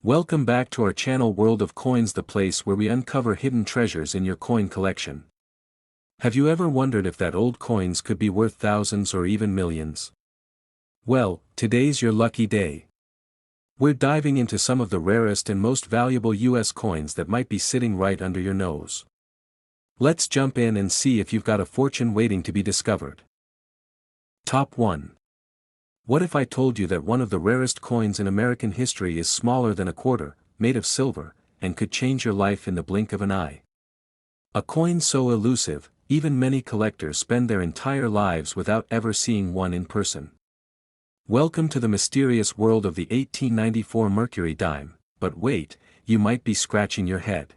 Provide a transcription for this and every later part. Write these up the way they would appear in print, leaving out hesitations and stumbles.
Welcome back to our channel World of Coins, the place where we uncover hidden treasures in your coin collection. Have you ever wondered if that old coins could be worth thousands or even millions? Well, today's your lucky day. We're diving into some of the rarest and most valuable US coins that might be sitting right under your nose. Let's jump in and see if you've got a fortune waiting to be discovered. Top 1. What if I told you that one of the rarest coins in American history is smaller than a quarter, made of silver, and could change your life in the blink of an eye? A coin so elusive, even many collectors spend their entire lives without ever seeing one in person. Welcome to the mysterious world of the 1894 Mercury dime, but wait, you might be scratching your head.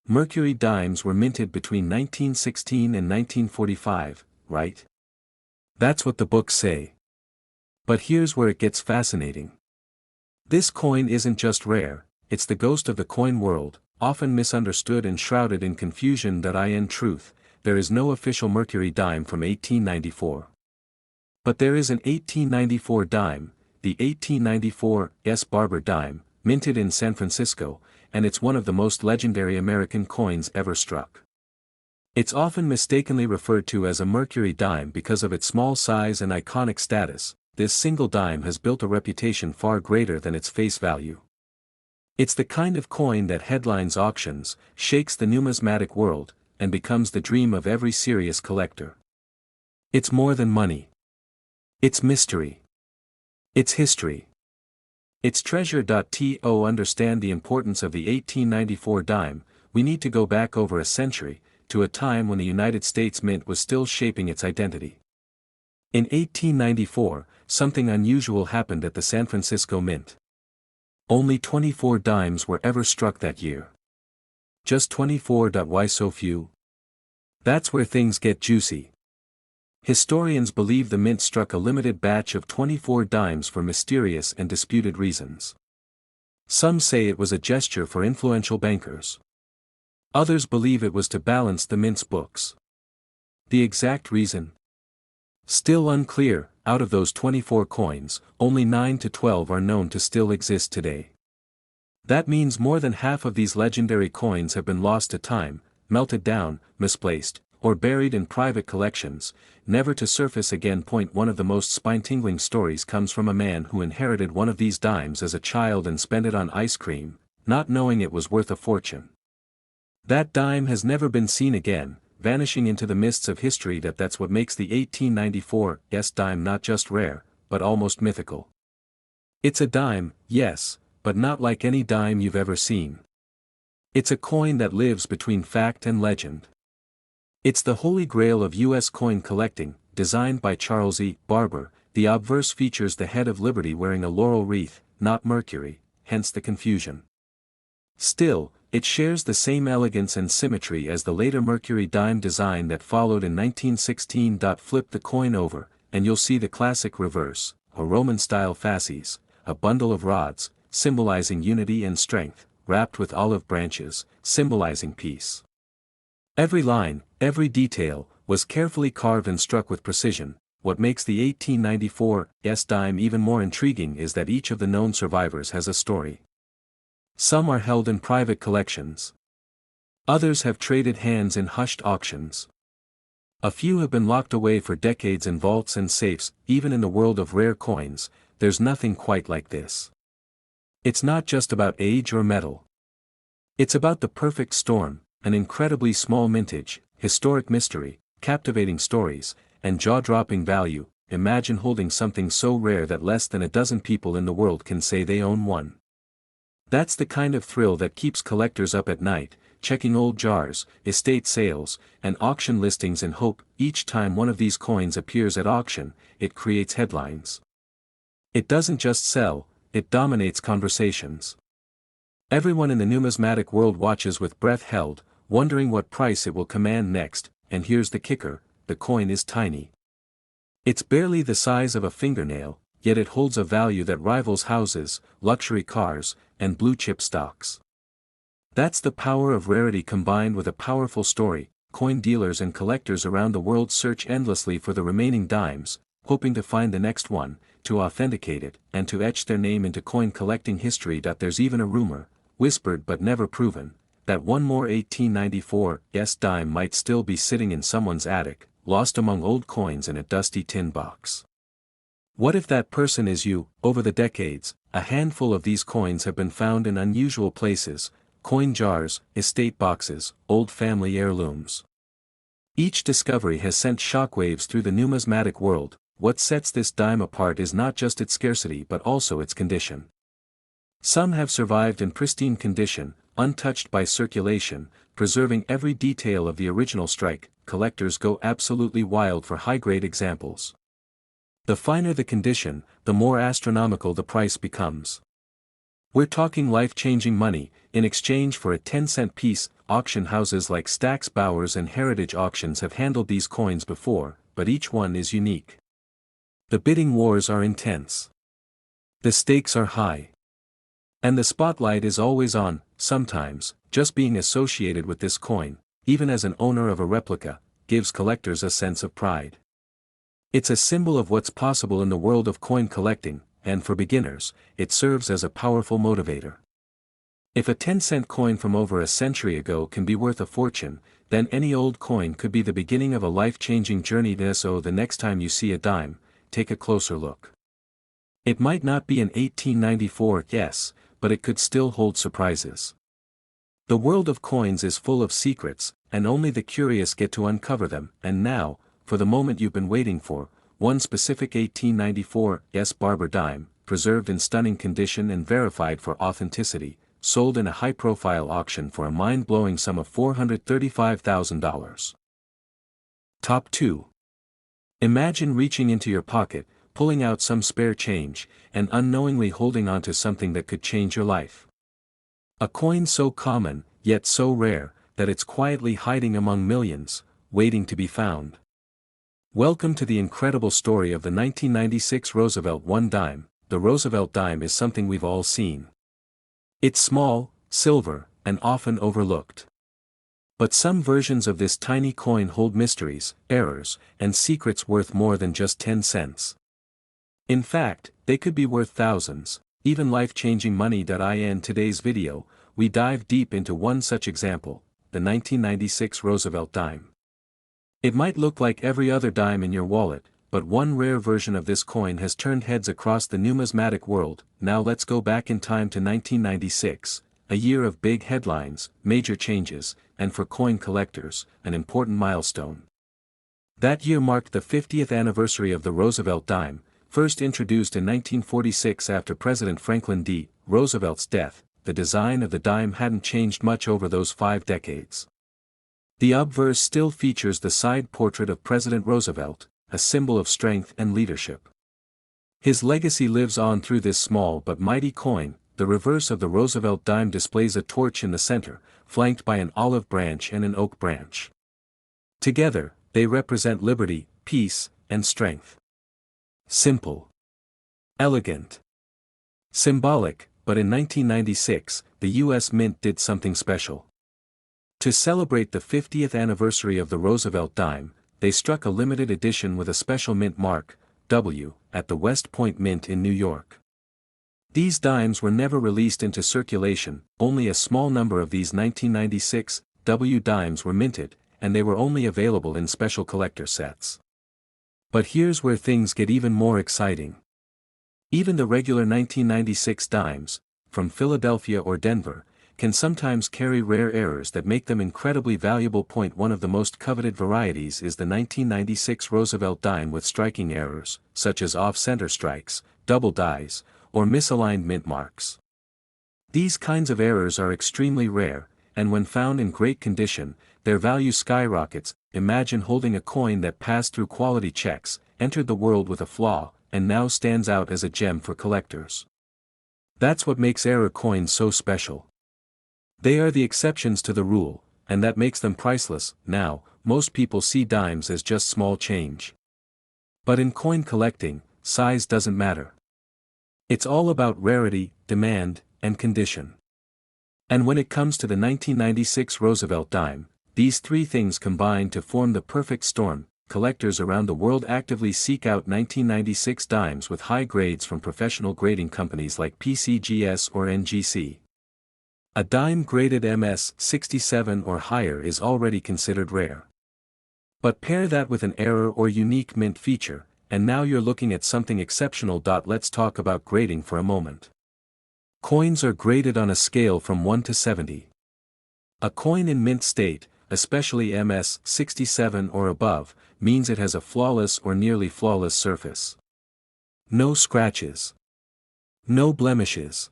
Mercury dimes were minted between 1916 and 1945, right? That's what the books say. But here's where it gets fascinating. This coin isn't just rare, it's the ghost of the coin world, often misunderstood and shrouded in confusion. In truth, there is no official Mercury dime from 1894. But there is an 1894 dime, the 1894 S. Barber dime, minted in San Francisco, and it's one of the most legendary American coins ever struck. It's often mistakenly referred to as a Mercury dime because of its small size and iconic status. This single dime has built a reputation far greater than its face value. It's the kind of coin that headlines auctions, shakes the numismatic world, and becomes the dream of every serious collector. It's more than money. It's mystery. It's history. It's treasure. To understand the importance of the 1894 dime, we need to go back over a century, to a time when the United States Mint was still shaping its identity. In 1894, something unusual happened at the San Francisco Mint. Only 24 dimes were ever struck that year. Just 24. Why so few? That's where things get juicy. Historians believe the Mint struck a limited batch of 24 dimes for mysterious and disputed reasons. Some say it was a gesture for influential bankers. Others believe it was to balance the Mint's books. The exact reason? Still unclear. Out of those 24 coins, only 9 to 12 are known to still exist today. That means more than half of these legendary coins have been lost to time, melted down, misplaced, or buried in private collections, never to surface again. One of the most spine-tingling stories comes from a man who inherited one of these dimes as a child and spent it on ice cream, not knowing it was worth a fortune. That dime has never been seen again, vanishing into the mists of history. That's what makes the 1894 S dime not just rare, but almost mythical. It's a dime, yes, but not like any dime you've ever seen. It's a coin that lives between fact and legend. It's the holy grail of U.S. coin collecting, designed by Charles E. Barber. The obverse features the head of Liberty wearing a laurel wreath, not Mercury, hence the confusion. Still, it shares the same elegance and symmetry as the later Mercury dime design that followed in 1916. Flip the coin over, and you'll see the classic reverse, a Roman-style fasces, a bundle of rods, symbolizing unity and strength, wrapped with olive branches, symbolizing peace. Every line, every detail, was carefully carved and struck with precision. What makes the 1894 S dime even more intriguing is that each of the known survivors has a story. Some are held in private collections. Others have traded hands in hushed auctions. A few have been locked away for decades in vaults and safes. Even in the world of rare coins, there's nothing quite like this. It's not just about age or metal. It's about the perfect storm, an incredibly small mintage, historic mystery, captivating stories, and jaw-dropping value. Imagine holding something so rare that less than a dozen people in the world can say they own one. That's the kind of thrill that keeps collectors up at night, checking old jars, estate sales, and auction listings in hope. Each time one of these coins appears at auction, it creates headlines. It doesn't just sell, it dominates conversations. Everyone in the numismatic world watches with breath held, wondering what price it will command next. And here's the kicker: the coin is tiny. It's barely the size of a fingernail, yet it holds a value that rivals houses, luxury cars, and blue-chip stocks. That's the power of rarity combined with a powerful story. Coin dealers and collectors around the world search endlessly for the remaining dimes, hoping to find the next one, to authenticate it, and to etch their name into coin collecting history. There's even a rumor, whispered but never proven, that one more 1894's dime might still be sitting in someone's attic, lost among old coins in a dusty tin box. What if that person is you? Over the decades, a handful of these coins have been found in unusual places: coin jars, estate boxes, old family heirlooms. Each discovery has sent shockwaves through the numismatic world. What sets this dime apart is not just its scarcity but also its condition. Some have survived in pristine condition, untouched by circulation, preserving every detail of the original strike. Collectors go absolutely wild for high-grade examples. The finer the condition, the more astronomical the price becomes. We're talking life-changing money. In exchange for a 10-cent piece. Auction houses like Stack's Bowers and Heritage Auctions have handled these coins before, but each one is unique. The bidding wars are intense. The stakes are high. And the spotlight is always on. Sometimes, just being associated with this coin, even as an owner of a replica, gives collectors a sense of pride. It's a symbol of what's possible in the world of coin collecting, and for beginners, it serves as a powerful motivator. If a 10-cent coin from over a century ago can be worth a fortune, then any old coin could be the beginning of a life-changing journey. So the next time you see a dime, take a closer look. It might not be an 1894's, but it could still hold surprises. The world of coins is full of secrets, and only the curious get to uncover them. And now, for the moment you've been waiting for, one specific 1894's barber dime, preserved in stunning condition and verified for authenticity, sold in a high-profile auction for a mind-blowing sum of $435,000. Top 2. Imagine reaching into your pocket, pulling out some spare change, and unknowingly holding onto something that could change your life. A coin so common, yet so rare, that it's quietly hiding among millions, waiting to be found. Welcome to the incredible story of the 1996 Roosevelt $1 dime. The Roosevelt dime is something we've all seen. It's small, silver, and often overlooked. But some versions of this tiny coin hold mysteries, errors, and secrets worth more than just 10 cents. In fact, they could be worth thousands, even life-changing money. In today's video, we dive deep into one such example, the 1996 Roosevelt dime. It might look like every other dime in your wallet, but one rare version of this coin has turned heads across the numismatic world. Now let's go back in time to 1996, a year of big headlines, major changes, and for coin collectors, an important milestone. That year marked the 50th anniversary of the Roosevelt dime, first introduced in 1946 after President Franklin D. Roosevelt's death. The design of the dime hadn't changed much over those 5 decades. The obverse still features the side portrait of President Roosevelt, a symbol of strength and leadership. His legacy lives on through this small but mighty coin. The reverse of the Roosevelt dime displays a torch in the center, flanked by an olive branch and an oak branch. Together, they represent liberty, peace, and strength. Simple. Elegant. Symbolic, but in 1996, the U.S. Mint did something special. To celebrate the 50th anniversary of the Roosevelt dime, they struck a limited edition with a special mint mark, W, at the West Point Mint in New York. These dimes were never released into circulation. Only a small number of these 1996 W dimes were minted, and they were only available in special collector sets. But here's where things get even more exciting. Even the regular 1996 dimes, from Philadelphia or Denver, can sometimes carry rare errors that make them incredibly valuable. One of the most coveted varieties is the 1996 Roosevelt dime with striking errors, such as off-center strikes, double dies, or misaligned mint marks. These kinds of errors are extremely rare, and when found in great condition, their value skyrockets. Imagine holding a coin that passed through quality checks, entered the world with a flaw, and now stands out as a gem for collectors. That's what makes error coins so special. They are the exceptions to the rule, and that makes them priceless. Now, most people see dimes as just small change. But in coin collecting, size doesn't matter. It's all about rarity, demand, and condition. And when it comes to the 1996 Roosevelt dime, these 3 things combine to form the perfect storm: collectors around the world actively seek out 1996 dimes with high grades from professional grading companies like PCGS or NGC. A dime graded MS67 or higher is already considered rare. But pair that with an error or unique mint feature, and now you're looking at something exceptional. Let's talk about grading for a moment. Coins are graded on a scale from 1 to 70. A coin in mint state, especially MS67 or above, means it has a flawless or nearly flawless surface. No scratches. No blemishes.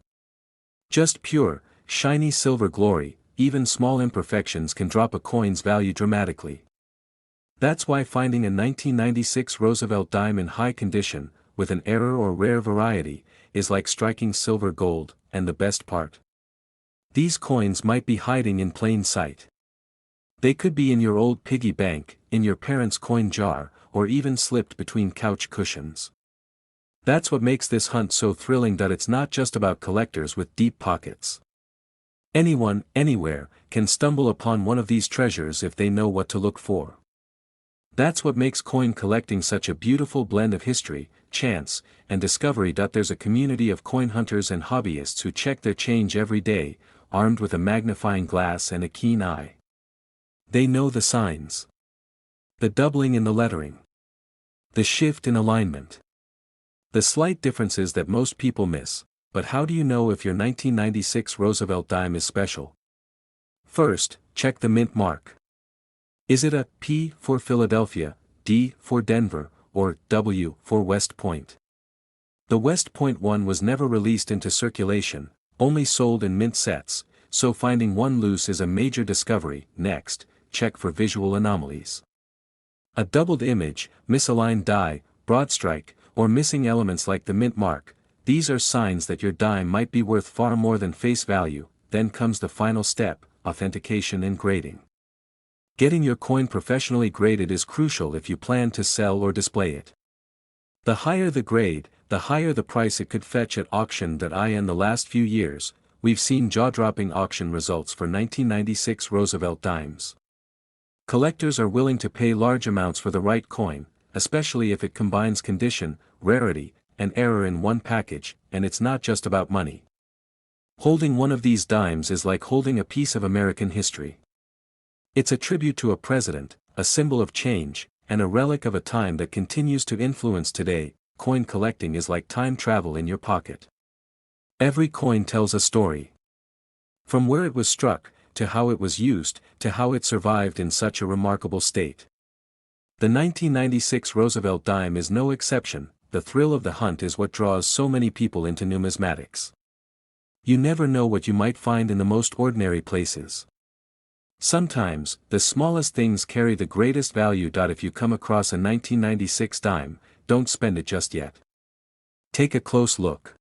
Just pure, shiny silver glory. Even small imperfections can drop a coin's value dramatically. That's why finding a 1996 Roosevelt dime in high condition, with an error or rare variety, is like striking silver gold. And the best part? These coins might be hiding in plain sight. They could be in your old piggy bank, in your parents' coin jar, or even slipped between couch cushions. That's what makes this hunt so thrilling. It's not just about collectors with deep pockets. Anyone, anywhere, can stumble upon one of these treasures if they know what to look for. That's what makes coin collecting such a beautiful blend of history, chance, and discovery. There's a community of coin hunters and hobbyists who check their change every day, armed with a magnifying glass and a keen eye. They know the signs. The doubling in the lettering. The shift in alignment. The slight differences that most people miss. But how do you know if your 1996 Roosevelt dime is special? First, check the mint mark. Is it a P for Philadelphia, D for Denver, or W for West Point? The West Point one was never released into circulation, only sold in mint sets, so finding one loose is a major discovery. Next, check for visual anomalies. A doubled image, misaligned die, broad strike, or missing elements like the mint mark, these are signs that your dime might be worth far more than face value. Then comes the final step, authentication and grading. Getting your coin professionally graded is crucial if you plan to sell or display it. The higher the grade, the higher the price it could fetch at auction. In the last few years, we've seen jaw-dropping auction results for 1996 Roosevelt dimes. Collectors are willing to pay large amounts for the right coin, especially if it combines condition, rarity, and error in one package, and it's not just about money. Holding one of these dimes is like holding a piece of American history. It's a tribute to a president, a symbol of change, and a relic of a time that continues to influence today. Coin collecting is like time travel in your pocket. Every coin tells a story. From where it was struck, to how it was used, to how it survived in such a remarkable state. The 1996 Roosevelt dime is no exception. The thrill of the hunt is what draws so many people into numismatics. You never know what you might find in the most ordinary places. Sometimes, the smallest things carry the greatest value. If you come across a 1996 dime, don't spend it just yet. Take a close look.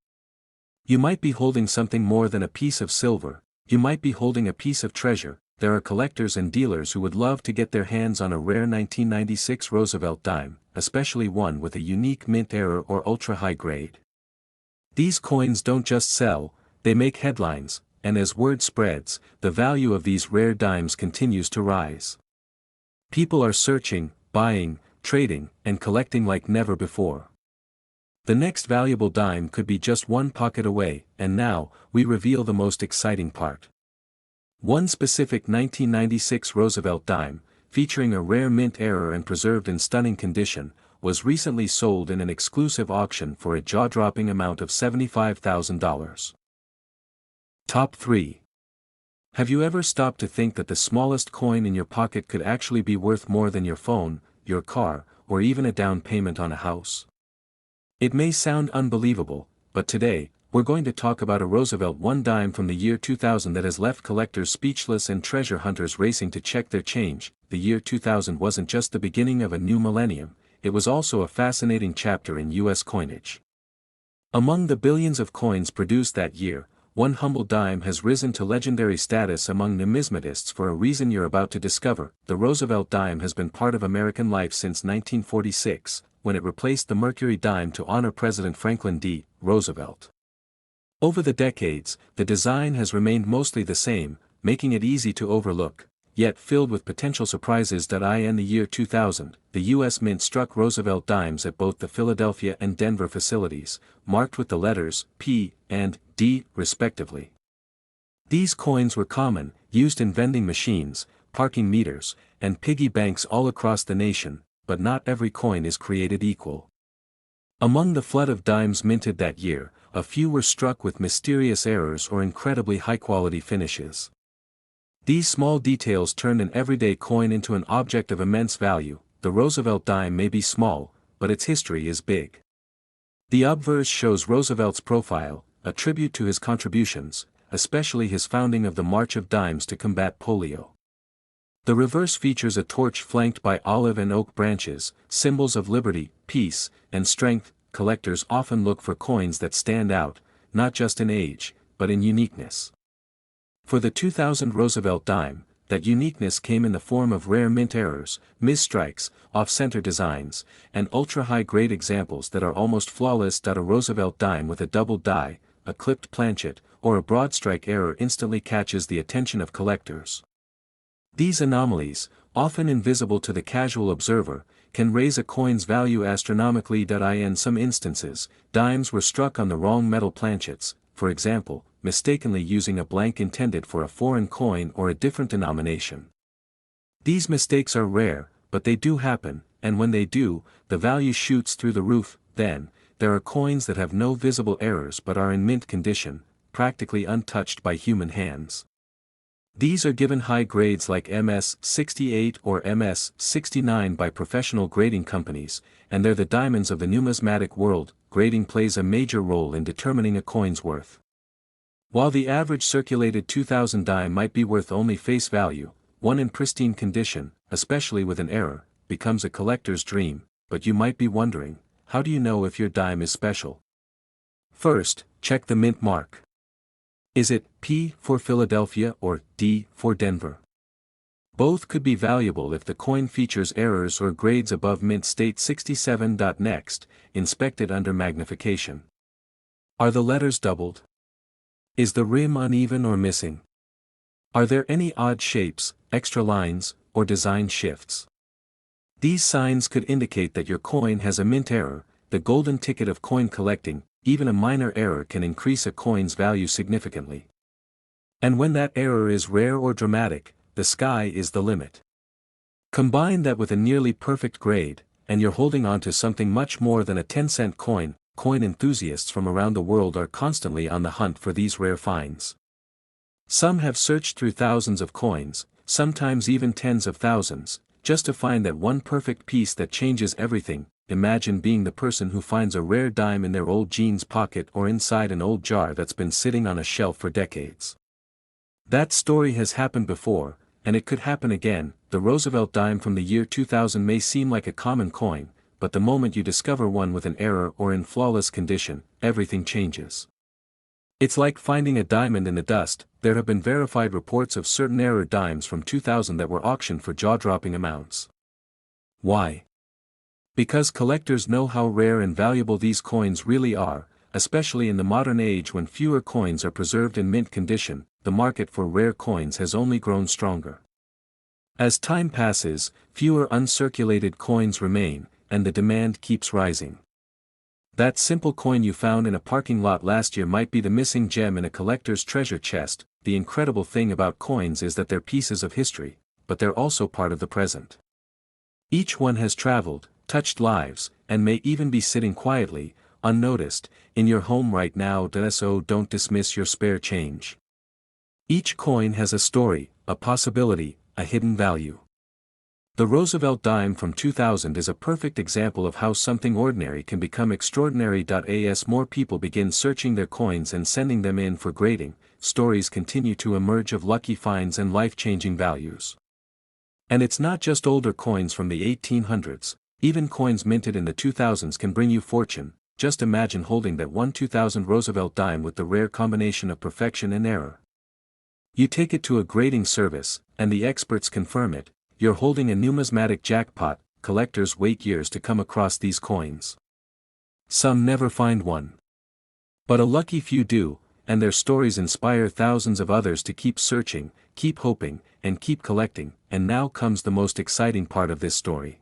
You might be holding something more than a piece of silver, you might be holding a piece of treasure. There are collectors and dealers who would love to get their hands on a rare 1996 Roosevelt dime, especially one with a unique mint error or ultra-high grade. These coins don't just sell, they make headlines. And as word spreads, the value of these rare dimes continues to rise. People are searching, buying, trading, and collecting like never before. The next valuable dime could be just one pocket away, and now, we reveal the most exciting part. One specific 1996 Roosevelt dime, featuring a rare mint error and preserved in stunning condition, was recently sold in an exclusive auction for a jaw-dropping amount of $75,000. Top 3. Have you ever stopped to think that the smallest coin in your pocket could actually be worth more than your phone, your car, or even a down payment on a house? It may sound unbelievable, but today, we're going to talk about a Roosevelt one dime from the year 2000 that has left collectors speechless and treasure hunters racing to check their change. The year 2000 wasn't just the beginning of a new millennium, it was also a fascinating chapter in U.S. coinage. Among the billions of coins produced that year, one humble dime has risen to legendary status among numismatists for a reason you're about to discover. The Roosevelt dime has been part of American life since 1946, when it replaced the Mercury dime to honor President Franklin D. Roosevelt. Over the decades, the design has remained mostly the same, making it easy to overlook, yet filled with potential surprises. In the year 2000, the U.S. Mint struck Roosevelt dimes at both the Philadelphia and Denver facilities, marked with the letters P and D, respectively. These coins were common, used in vending machines, parking meters, and piggy banks all across the nation, but not every coin is created equal. Among the flood of dimes minted that year, a few were struck with mysterious errors or incredibly high-quality finishes. These small details turned an everyday coin into an object of immense value. The Roosevelt dime may be small, but its history is big. The obverse shows Roosevelt's profile, a tribute to his contributions, especially his founding of the March of Dimes to combat polio. The reverse features a torch flanked by olive and oak branches, symbols of liberty, peace, and strength. Collectors often look for coins that stand out, not just in age, but in uniqueness. For the 2000 Roosevelt dime, that uniqueness came in the form of rare mint errors, misstrikes, off-center designs, and ultra-high-grade examples that are almost flawless. A Roosevelt dime with a double die, a clipped planchet, or a broad strike error instantly catches the attention of collectors. These anomalies, often invisible to the casual observer, can raise a coin's value astronomically. In some instances, dimes were struck on the wrong metal planchets, for example, mistakenly using a blank intended for a foreign coin or a different denomination. These mistakes are rare, but they do happen, and when they do, the value shoots through the roof. Then, there are coins that have no visible errors but are in mint condition, practically untouched by human hands. These are given high grades like MS-68 or MS-69 by professional grading companies, and they're the diamonds of the numismatic world. Grading plays a major role in determining a coin's worth. While the average circulated 2000 dime might be worth only face value, one in pristine condition, especially with an error, becomes a collector's dream. But you might be wondering, how do you know if your dime is special? First, check the mint mark. Is it P for Philadelphia or D for Denver? Both could be valuable if the coin features errors or grades above mint. State 67. Next, inspect it under magnification. Are the letters doubled? Is the rim uneven or missing? Are there any odd shapes, extra lines, or design shifts? These signs could indicate that your coin has a mint error, the golden ticket of coin collecting. Even a minor error can increase a coin's value significantly. And when that error is rare or dramatic, the sky is the limit. Combine that with a nearly perfect grade, and you're holding on to something much more than a 10-cent coin. Coin enthusiasts from around the world are constantly on the hunt for these rare finds. Some have searched through thousands of coins, sometimes even tens of thousands, just to find that one perfect piece that changes everything. Imagine being the person who finds a rare dime in their old jeans pocket or inside an old jar that's been sitting on a shelf for decades. That story has happened before, and it could happen again. The Roosevelt dime from the year 2000 may seem like a common coin, but the moment you discover one with an error or in flawless condition, everything changes. It's like finding a diamond in the dust. There have been verified reports of certain error dimes from 2000 that were auctioned for jaw-dropping amounts. Why? Because collectors know how rare and valuable these coins really are, especially in the modern age when fewer coins are preserved in mint condition. The market for rare coins has only grown stronger. As time passes, fewer uncirculated coins remain, and the demand keeps rising. That simple coin you found in a parking lot last year might be the missing gem in a collector's treasure chest. The incredible thing about coins is that they're pieces of history, but they're also part of the present. Each one has traveled, touched lives, and may even be sitting quietly, unnoticed, in your home right now. So don't dismiss your spare change. Each coin has a story, a possibility, a hidden value. The Roosevelt dime from 2000 is a perfect example of how something ordinary can become extraordinary. As more people begin searching their coins and sending them in for grading, stories continue to emerge of lucky finds and life-changing values. And it's not just older coins from the 1800s. Even coins minted in the 2000s can bring you fortune. Just imagine holding that one 2000 Roosevelt dime with the rare combination of perfection and error. You take it to a grading service, and the experts confirm it. You're holding a numismatic jackpot. Collectors wait years to come across these coins. Some never find one. But a lucky few do, and their stories inspire thousands of others to keep searching, keep hoping, and keep collecting. And now comes the most exciting part of this story.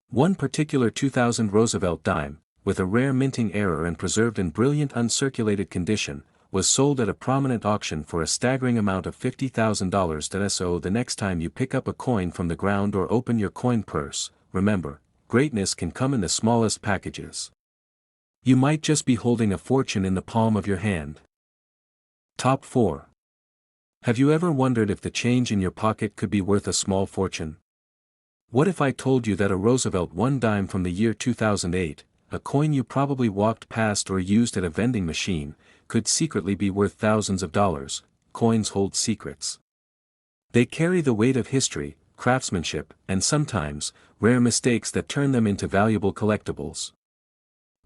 One particular 2000 Roosevelt dime, with a rare minting error and preserved in brilliant uncirculated condition, was sold at a prominent auction for a staggering amount of $50,000. So the next time you pick up a coin from the ground or open your coin purse, remember, greatness can come in the smallest packages. You might just be holding a fortune in the palm of your hand. Top 4. Have you ever wondered if the change in your pocket could be worth a small fortune? What if I told you that a Roosevelt 1 dime from the year 2008, a coin you probably walked past or used at a vending machine, could secretly be worth thousands of dollars? Coins hold secrets. They carry the weight of history, craftsmanship, and sometimes, rare mistakes that turn them into valuable collectibles.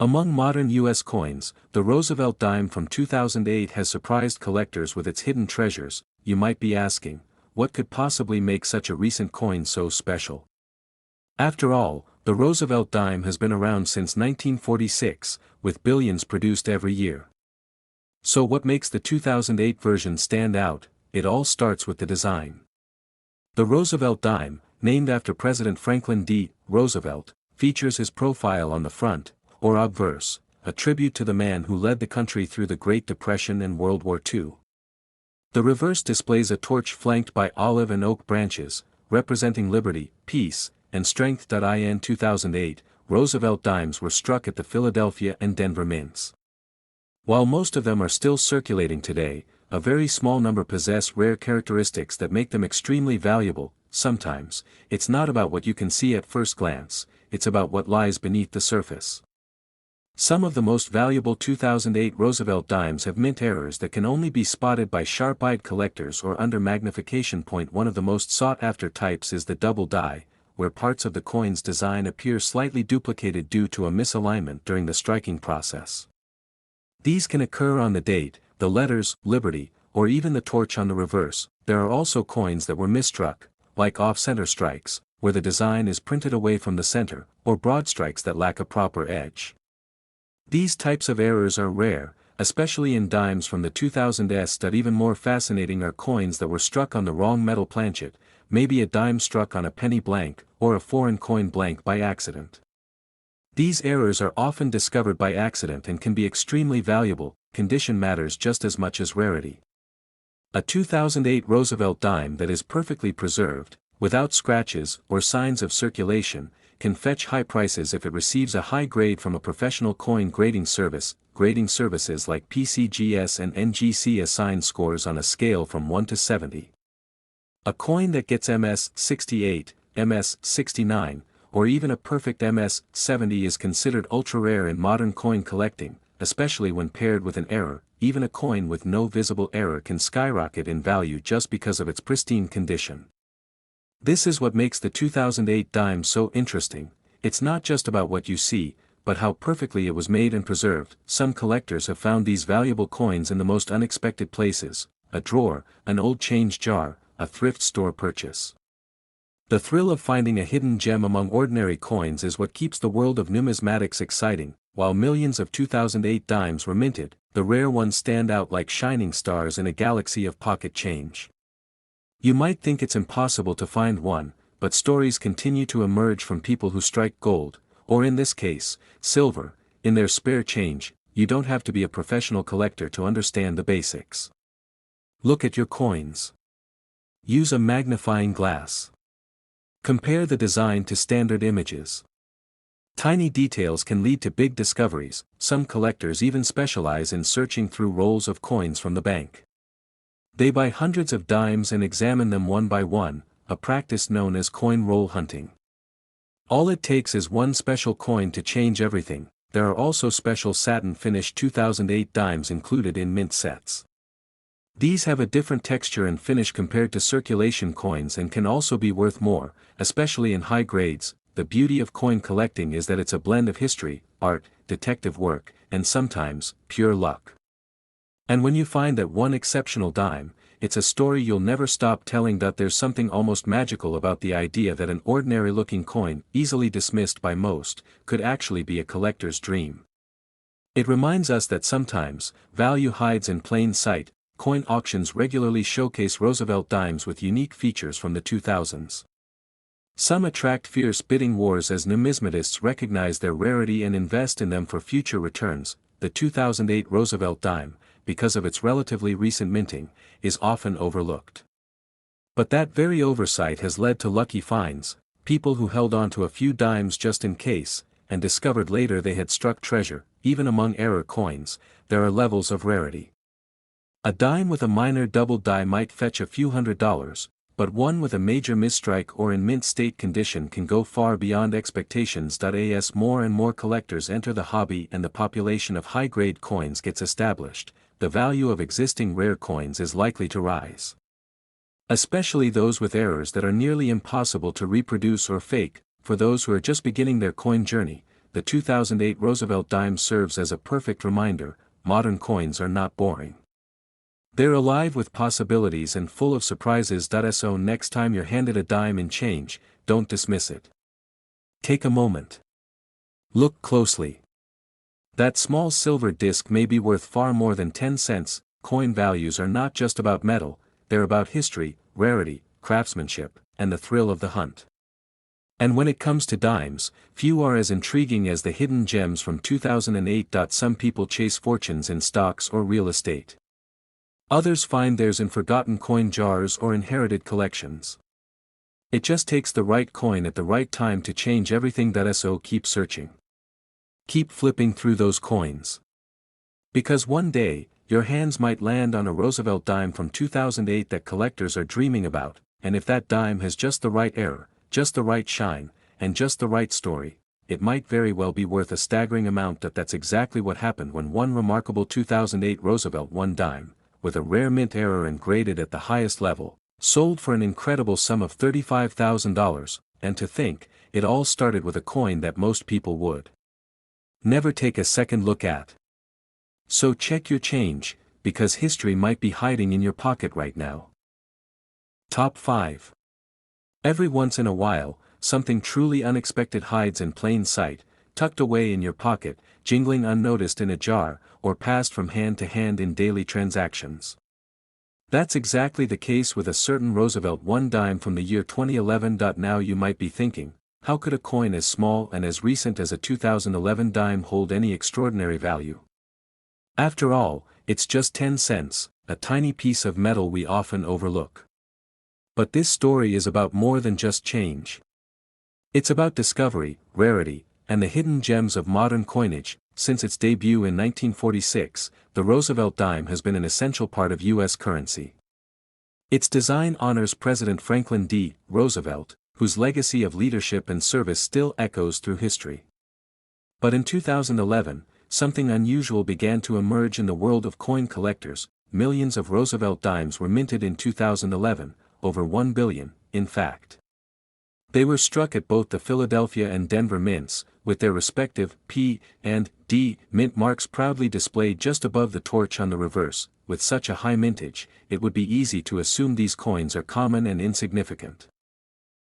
Among modern U.S. coins, the Roosevelt dime from 2008 has surprised collectors with its hidden treasures. You might be asking, what could possibly make such a recent coin so special? After all, the Roosevelt dime has been around since 1946, with billions produced every year. So what makes the 2008 version stand out? It all starts with the design. The Roosevelt dime, named after President Franklin D. Roosevelt, features his profile on the front, or obverse, a tribute to the man who led the country through the Great Depression and World War II. The reverse displays a torch flanked by olive and oak branches, representing liberty, peace, and strength. In 2008, Roosevelt dimes were struck at the Philadelphia and Denver mints. While most of them are still circulating today, a very small number possess rare characteristics that make them extremely valuable. Sometimes, it's not about what you can see at first glance, it's about what lies beneath the surface. Some of the most valuable 2008 Roosevelt dimes have mint errors that can only be spotted by sharp-eyed collectors or under magnification point. One of the most sought-after types is the double die, where parts of the coin's design appear slightly duplicated due to a misalignment during the striking process. These can occur on the date, the letters, Liberty, or even the torch on the reverse. There are also coins that were misstruck, like off-center strikes, where the design is printed away from the center, or broad strikes that lack a proper edge. These types of errors are rare, especially in dimes from the 2000s. Even more fascinating are coins that were struck on the wrong metal planchet, maybe a dime struck on a penny blank, or a foreign coin blank by accident. These errors are often discovered by accident and can be extremely valuable. Condition matters just as much as rarity. A 2008 Roosevelt dime that is perfectly preserved, without scratches or signs of circulation, can fetch high prices if it receives a high grade from a professional coin grading service. Grading services like PCGS and NGC assign scores on a scale from 1 to 70. A coin that gets MS 68, MS 69, or even a perfect MS 70 is considered ultra-rare in modern coin collecting, especially when paired with an error. Even a coin with no visible error can skyrocket in value just because of its pristine condition. This is what makes the 2008 dime so interesting. It's not just about what you see, but how perfectly it was made and preserved. Some collectors have found these valuable coins in the most unexpected places: a drawer, an old change jar, a thrift store purchase. The thrill of finding a hidden gem among ordinary coins is what keeps the world of numismatics exciting. While millions of 2008 dimes were minted, the rare ones stand out like shining stars in a galaxy of pocket change. You might think it's impossible to find one, but stories continue to emerge from people who strike gold, or in this case, silver, in their spare change. You don't have to be a professional collector to understand the basics. Look at your coins. Use a magnifying glass. Compare the design to standard images. Tiny details can lead to big discoveries. Some collectors even specialize in searching through rolls of coins from the bank. They buy hundreds of dimes and examine them one by one, a practice known as coin roll hunting. All it takes is one special coin to change everything. There are also special satin-finished 2008 dimes included in mint sets. These have a different texture and finish compared to circulation coins and can also be worth more, especially in high grades. The beauty of coin collecting is that it's a blend of history, art, detective work, and sometimes, pure luck. And when you find that one exceptional dime, it's a story you'll never stop telling. There's something almost magical about the idea that an ordinary-looking coin, easily dismissed by most, could actually be a collector's dream. It reminds us that sometimes, value hides in plain sight. Coin auctions regularly showcase Roosevelt dimes with unique features from the 2000s. Some attract fierce bidding wars as numismatists recognize their rarity and invest in them for future returns. The 2008 Roosevelt dime, because of its relatively recent minting, is often overlooked. But that very oversight has led to lucky finds, people who held on to a few dimes just in case, and discovered later they had struck treasure. Even among error coins, there are levels of rarity. A dime with a minor double die might fetch a few $100s, but one with a major misstrike or in mint state condition can go far beyond expectations. As more and more collectors enter the hobby and the population of high-grade coins gets established, the value of existing rare coins is likely to rise. Especially those with errors that are nearly impossible to reproduce or fake. For those who are just beginning their coin journey, the 2008 Roosevelt dime serves as a perfect reminder: modern coins are not boring. They're alive with possibilities and full of surprises. So next time you're handed a dime in change, don't dismiss it. Take a moment. Look closely. That small silver disc may be worth far more than 10 cents. Coin values are not just about metal, they're about history, rarity, craftsmanship, and the thrill of the hunt. And when it comes to dimes, few are as intriguing as the hidden gems from 2008. Some people chase fortunes in stocks or real estate. Others find theirs in forgotten coin jars or inherited collections. It just takes the right coin at the right time to change everything. So keep searching. Keep flipping through those coins. Because one day, your hands might land on a Roosevelt dime from 2008 that collectors are dreaming about, and if that dime has just the right error, just the right shine, and just the right story, it might very well be worth a staggering amount. That's exactly what happened when one remarkable 2008 Roosevelt one dime, with a rare mint error and graded at the highest level, sold for an incredible sum of $35,000, and to think, it all started with a coin that most people would never take a second look at. So check your change, because history might be hiding in your pocket right now. Top 5. Every once in a while, something truly unexpected hides in plain sight, tucked away in your pocket, jingling unnoticed in a jar, or passed from hand to hand in daily transactions. That's exactly the case with a certain Roosevelt one dime from the year 2011. Now you might be thinking, how could a coin as small and as recent as a 2011 dime hold any extraordinary value? After all, it's just 10 cents, a tiny piece of metal we often overlook. But this story is about more than just change. It's about discovery, rarity, and the hidden gems of modern coinage. Since its debut in 1946, the Roosevelt dime has been an essential part of U.S. currency. Its design honors President Franklin D. Roosevelt, whose legacy of leadership and service still echoes through history. But in 2011, something unusual began to emerge in the world of coin collectors. Millions of Roosevelt dimes were minted in 2011, over 1 billion, in fact. They were struck at both the Philadelphia and Denver mints, with their respective P and D mint marks proudly displayed just above the torch on the reverse. With such a high mintage, it would be easy to assume these coins are common and insignificant.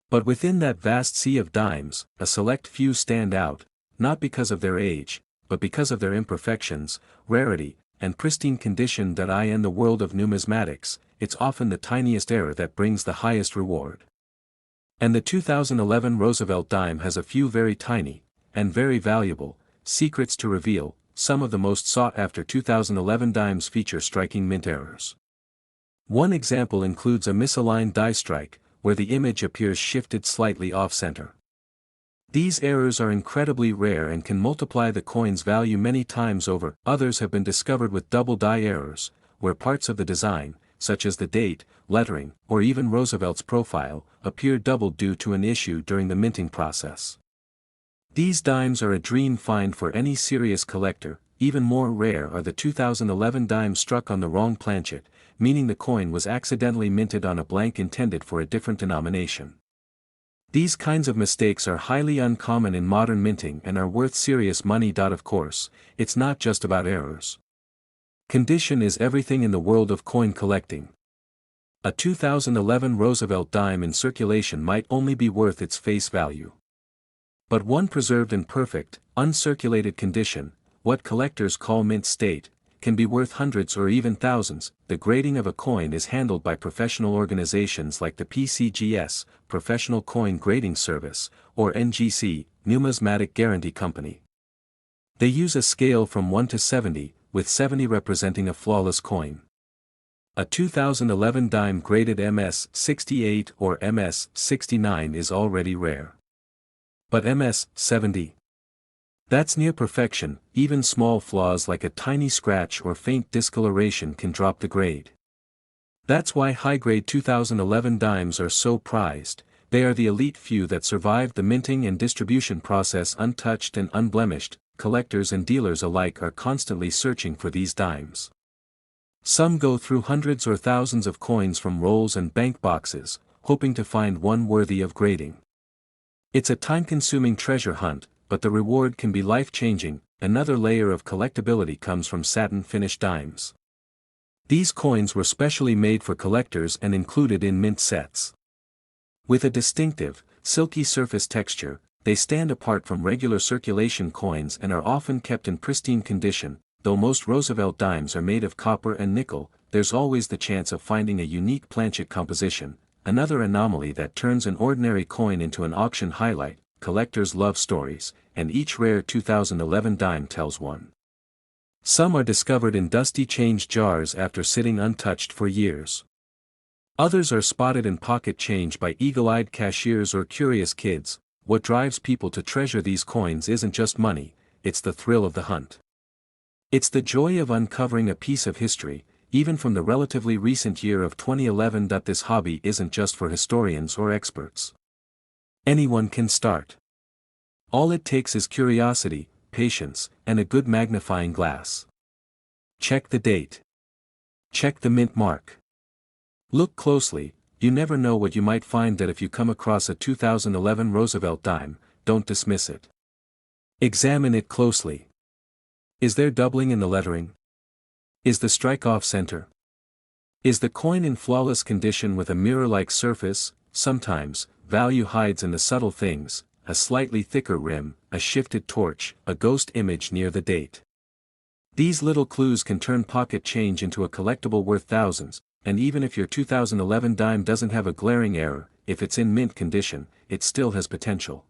But within that vast sea of dimes, a select few stand out, not because of their age, but because of their imperfections, rarity, and pristine condition. In the world of numismatics, it's often the tiniest error that brings the highest reward. And the 2011 Roosevelt dime has a few very tiny, and very valuable, secrets to reveal. Some of the most sought-after 2011 dimes feature striking mint errors. One example includes a misaligned die strike, where the image appears shifted slightly off-center. These errors are incredibly rare and can multiply the coin's value many times over. Others have been discovered with double die errors, where parts of the design, such as the date, lettering, or even Roosevelt's profile, appear doubled due to an issue during the minting process. These dimes are a dream find for any serious collector. Even more rare are the 2011 dimes struck on the wrong planchet, meaning the coin was accidentally minted on a blank intended for a different denomination. These kinds of mistakes are highly uncommon in modern minting and are worth serious money. Of course, it's not just about errors. Condition is everything in the world of coin collecting. A 2011 Roosevelt dime in circulation might only be worth its face value. But one preserved in perfect, uncirculated condition, what collectors call mint state, can be worth hundreds or even thousands. The grading of a coin is handled by professional organizations like the PCGS, Professional Coin Grading Service, or NGC, Numismatic Guarantee Company. They use a scale from 1 to 70, with 70 representing a flawless coin. A 2011 dime graded MS-68 or MS-69 is already rare. But MS-70? That's near perfection. Even small flaws like a tiny scratch or faint discoloration can drop the grade. That's why high-grade 2011 dimes are so prized. They are the elite few that survived the minting and distribution process untouched and unblemished. Collectors and dealers alike are constantly searching for these dimes. Some go through hundreds or thousands of coins from rolls and bank boxes, hoping to find one worthy of grading. It's a time-consuming treasure hunt, but the reward can be life-changing. Another layer of collectability comes from satin-finished dimes. These coins were specially made for collectors and included in mint sets. With a distinctive, silky surface texture, they stand apart from regular circulation coins and are often kept in pristine condition. Though most Roosevelt dimes are made of copper and nickel, there's always the chance of finding a unique planchet composition, another anomaly that turns an ordinary coin into an auction highlight. Collectors love stories, and each rare 2011 dime tells one. Some are discovered in dusty change jars after sitting untouched for years. Others are spotted in pocket change by eagle-eyed cashiers or curious kids. What drives people to treasure these coins isn't just money, it's the thrill of the hunt. It's the joy of uncovering a piece of history, even from the relatively recent year of 2011. This hobby isn't just for historians or experts. Anyone can start. All it takes is curiosity, patience, and a good magnifying glass. Check the date. Check the mint mark. Look closely. You never know what you might find. That if you come across a 2011 Roosevelt dime, don't dismiss it. Examine it closely. Is there doubling in the lettering? Is the strike off center? Is the coin in flawless condition with a mirror-like surface? Sometimes, value hides in the subtle things: a slightly thicker rim, a shifted torch, a ghost image near the date. These little clues can turn pocket change into a collectible worth thousands, and even if your 2011 dime doesn't have a glaring error, if it's in mint condition, it still has potential.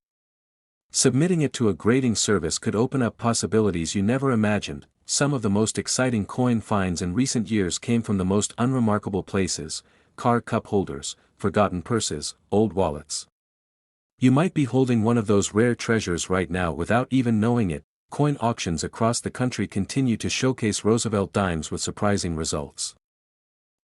Submitting it to a grading service could open up possibilities you never imagined. Some of the most exciting coin finds in recent years came from the most unremarkable places: car cup holders, forgotten purses, old wallets. You might be holding one of those rare treasures right now without even knowing it. Coin auctions across the country continue to showcase Roosevelt dimes with surprising results.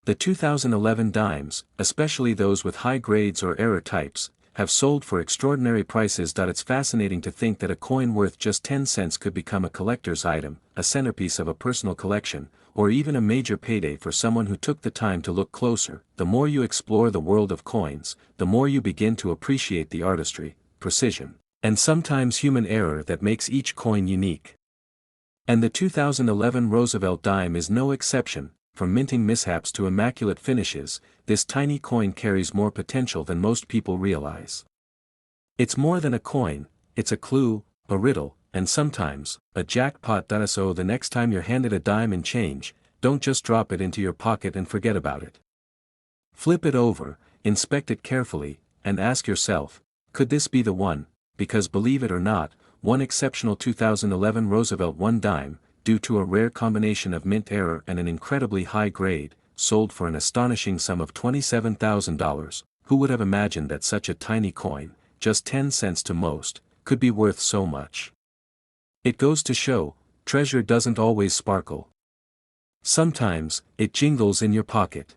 The 2011 dimes, especially those with high grades or error types, have sold for extraordinary prices. It's fascinating to think that a coin worth just 10 cents could become a collector's item, a centerpiece of a personal collection, or even a major payday for someone who took the time to look closer. The more you explore the world of coins, the more you begin to appreciate the artistry, precision, and sometimes human error that makes each coin unique. And the 2011 Roosevelt dime is no exception. From minting mishaps to immaculate finishes, this tiny coin carries more potential than most people realize. It's more than a coin, it's a clue, a riddle, and sometimes, a jackpot. So the next time you're handed a dime in change, don't just drop it into your pocket and forget about it. Flip it over, inspect it carefully, and ask yourself, could this be the one? Because believe it or not, one exceptional 2011 Roosevelt dime, due to a rare combination of mint error and an incredibly high grade, sold for an astonishing sum of $27,000. Who would have imagined that such a tiny coin, just 10 cents to most, could be worth so much? It goes to show, treasure doesn't always sparkle. Sometimes, it jingles in your pocket.